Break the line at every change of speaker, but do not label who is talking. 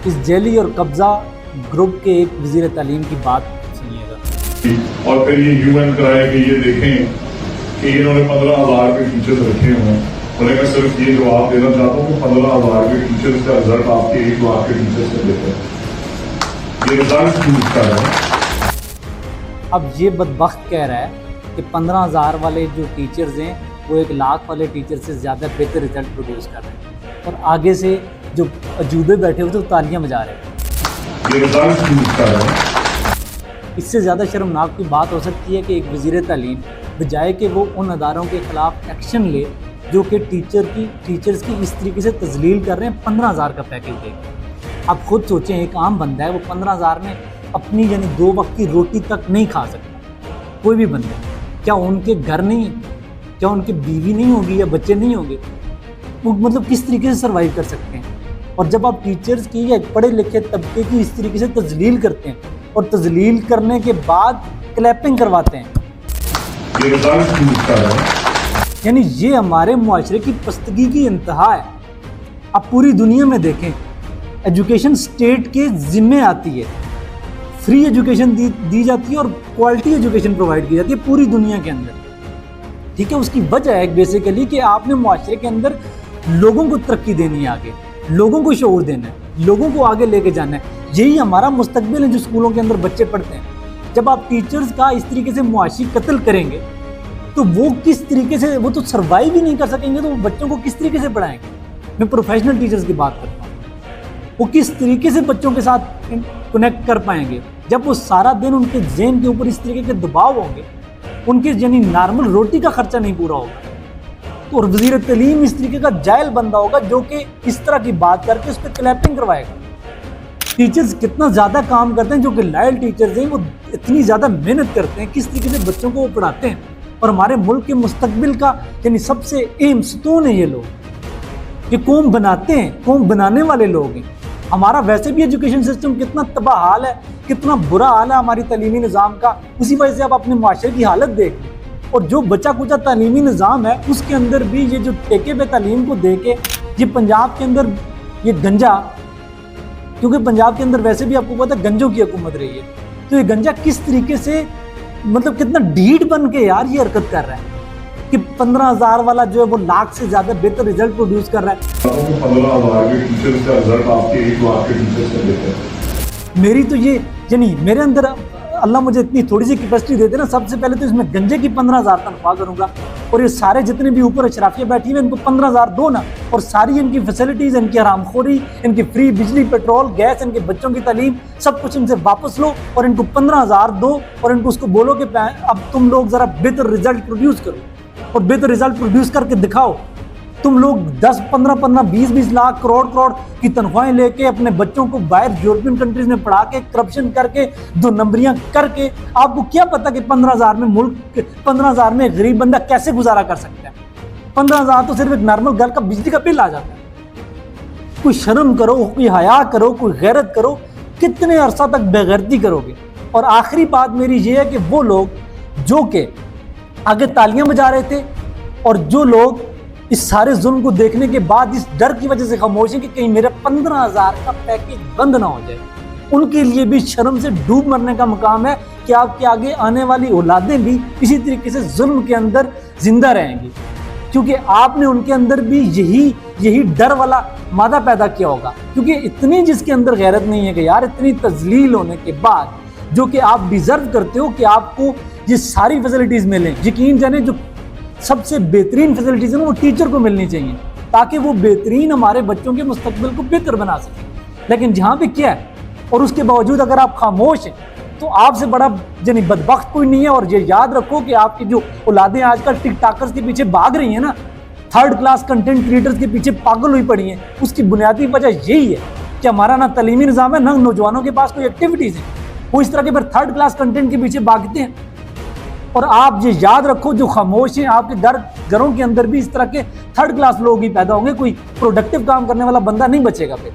اس jelly اور قبضہ group کے ایک وزیر تعلیم کی بات سنیے گا.
اور پھر یہ UN کرائے کہ یہ دیکھیں کہ انہوں نے 15,000 کے ٹیچرز رکھے ہوئے ہیں. انہیں میں صرف یہ جواب دینا چاہتا ہوں کہ 15,000 کے ٹیچرز کا رزلٹ آپ کے 1 لاکھ کے ٹیچر سے دیتے ہیں. یہ رزلٹ یوز کر رہے ہیں.
اب یہ بدبخت کہہ رہا ہے کہ 15,000 والے جو ٹیچرز ہیں وہ 1 لاکھ والے ٹیچر سے زیادہ بہتر رزلٹ پروڈیوس کر رہے ہیں، اور آگے سے جو عجوبے بیٹھے ہوئے تو تالیاں بجا رہے ہیں.
یہ رزلٹ یوز کر رہے ہیں.
اس سے زیادہ شرمناک کوئی بات ہو سکتی ہے کہ ایک وزیر تعلیم بجائے کہ وہ ان اداروں کے خلاف ایکشن لے جو کہ ٹیچرز کی اس طریقے سے تذلیل کر رہے ہیں 15,000 کا پیکیج دے کے. آپ خود سوچیں، ایک عام بندہ ہے وہ 15,000 میں اپنی 2 وقت کی روٹی تک نہیں کھا سکتا. کوئی بھی بندہ، کیا ان کے گھر نہیں ہیں؟ کیا ان کی بیوی نہیں ہوگی یا بچے نہیں ہوں گے؟ وہ مطلب کس طریقے سے سروائیو کر سکتے ہیں؟ اور جب آپ ٹیچرز کی یا پڑھے لکھے طبقے کی اس طریقے سے تذلیل کرتے ہیں اور تذلیل کرنے کے بعد کلیپنگ کرواتے ہیں،
یہ رزلٹ یوز کر رہے ہیں.
یعنی یہ ہمارے معاشرے کی پستگی کی انتہا ہے. آپ پوری دنیا میں دیکھیں، ایجوکیشن اسٹیٹ کے ذمے آتی ہے، فری ایجوکیشن دی جاتی ہے اور کوالٹی ایجوکیشن پرووائڈ کی جاتی ہے پوری دنیا کے اندر. ٹھیک ہے، اس کی وجہ ہے بیسیکلی کہ آپ نے معاشرے کے اندر لوگوں کو ترقی دینی ہے، آگے لوگوں کو شعور دینا ہے، لوگوں کو آگے لے کے جانا ہے. یہی ہمارا مستقبل ہے جو اسکولوں کے اندر بچے پڑھتے ہیں. جب آپ ٹیچرز کا اس طریقے سے معاشی قتل کریں گے تو وہ کس طریقے سے، وہ تو سروائیو ہی نہیں کر سکیں گے، تو وہ بچوں کو کس طریقے سے پڑھائیں گے؟ میں پروفیشنل ٹیچرز کی بات کرتا ہوں. وہ کس طریقے سے بچوں کے ساتھ کنیکٹ کر پائیں گے جب وہ سارا دن ان کے ذہن کے اوپر اس طریقے کے دباؤ ہوں گے، ان کے نارمل روٹی کا خرچہ نہیں پورا ہوگا. اور وزیر تعلیم اس طریقے کا جاہل بندہ ہوگا جو کہ اس طرح کی بات کر کے اس پہ کلیپنگ کروائے گا. ٹیچرز کتنا زیادہ کام کرتے ہیں، جو کہ لائل ٹیچرز ہیں وہ اتنی زیادہ محنت کرتے ہیں، کس طریقے سے بچوں کو وہ پڑھاتے ہیں. اور ہمارے ملک کے مستقبل کا سب سے اہم ستون ہے یہ لوگ. یہ قوم بناتے ہیں، قوم بنانے والے لوگ ہیں. ہمارا ویسے بھی ایجوکیشن سسٹم کتنا تباہ حال ہے، کتنا برا حال ہے ہماری تعلیمی نظام کا. اسی وجہ سے آپ اپنے معاشرے کی حالت دیکھ لیں. اور جو بچا کچا تعلیمی نظام ہے اس کے اندر بھی یہ جو ٹیکے پہ تعلیم کو دے کے یہ پنجاب کے اندر یہ گنجا، کیونکہ پنجاب کے اندر ویسے بھی آپ کو پتا ہے گنجوں کی حکومت رہی ہے، تو یہ گنجا کس طریقے سے مطلب کتنا ڈھیٹ بن کے یار یہ حرکت کر رہا ہے کہ 15,000 والا جو ہے وہ لاکھ سے زیادہ بہتر رزلٹ پروڈیوس کر رہا ہے.
15,000 کے ٹیچرز کا رزلٹ آپ کے 1 لاکھ کے ٹیچر سے دیتے ہیں.
میری تو یہ میرے اندر اللہ مجھے اتنی تھوڑی سی کیپیسٹی دیتے نا، سب سے پہلے تو اس میں گنجے کی 15,000 تنخواہ کروں گا، اور یہ سارے جتنے بھی اوپر اشرافیہ بیٹھی ہوئے ان کو 15,000 دو نا، اور ساری ان کی فیسلٹیز، ان کی حرام خوری، ان کی فری بجلی، پیٹرول، گیس، ان کے بچوں کی تعلیم، سب کچھ ان سے واپس لو اور ان کو 15,000 دو، اور ان کو اس کو بولو کہ اب تم لوگ ذرا بہتر رزلٹ پروڈیوس کرو اور بہتر رزلٹ پروڈیوس کر کے دکھاؤ. تم لوگ 10 15 20 لاکھ کروڑ کی تنخواہیں لے کے اپنے بچوں کو باہر یورپین کنٹریز میں پڑھا کے کرپشن کر کے 2 نمبریاں کر کے، آپ کو کیا پتا کہ 15,000 میں ملک 15,000 میں غریب بندہ کیسے گزارا کر سکتا ہے؟ 15,000 تو صرف ایک نارمل گھر کا بجلی کا بل آ جاتا ہے. کوئی شرم کرو، کوئی حیا کرو، کوئی غیرت کرو. کتنے عرصہ تک بے غیرتی کرو گے؟ اور آخری بات میری یہ ہے کہ وہ لوگ جو کہ آگے تالیاں بجا رہے تھے اور جو لوگ اس سارے ظلم کو دیکھنے کے بعد اس ڈر کی وجہ سے خاموش ہیں کہ کہیں میرا 15,000 کا پیکیج بند نہ ہو جائے، ان کے لیے بھی شرم سے ڈوب مرنے کا مقام ہے کہ آپ کے آگے آنے والی اولادیں بھی اسی طریقے سے ظلم کے اندر زندہ رہیں گی، کیونکہ آپ نے ان کے اندر بھی یہی ڈر والا مادہ پیدا کیا ہوگا. کیونکہ اتنی جس کے اندر غیرت نہیں ہے کہ یار اتنی تذلیل ہونے کے بعد جو کہ آپ ڈیزرو کرتے ہو کہ آپ کو یہ ساری فیسلٹیز ملیں. یقین جانیں جو سب سے بہترین فیسلٹیز ہیں وہ ٹیچر کو ملنی چاہیے تاکہ وہ بہترین ہمارے بچوں کے مستقبل کو بہتر بنا سکیں. لیکن جہاں پہ کیا ہے، اور اس کے باوجود اگر آپ خاموش ہیں تو آپ سے بڑا بدبخت کوئی نہیں ہے. اور یہ یاد رکھو کہ آپ کی جو اولادیں آج کل ٹک ٹاکرز کے پیچھے بھاگ رہی ہیں نا، 3rd کلاس کنٹینٹ کریٹرز کے پیچھے پاگل ہوئی پڑی ہیں، اس کی بنیادی وجہ یہی ہے کہ ہمارا نہ تعلیمی نظام ہے، نہ نوجوانوں کے پاس کوئی ایکٹیویٹیز ہیں. وہ اس طرح کے پھر 3rd کلاس کنٹینٹ کے پیچھے بھاگتے ہیں. اور آپ یہ یاد رکھو جو خاموش ہیں آپ کے گھروں کے اندر بھی اس طرح کے 3rd کلاس لوگ ہی پیدا ہوں گے، کوئی پروڈکٹیو کام کرنے والا بندہ نہیں بچے گا پھر.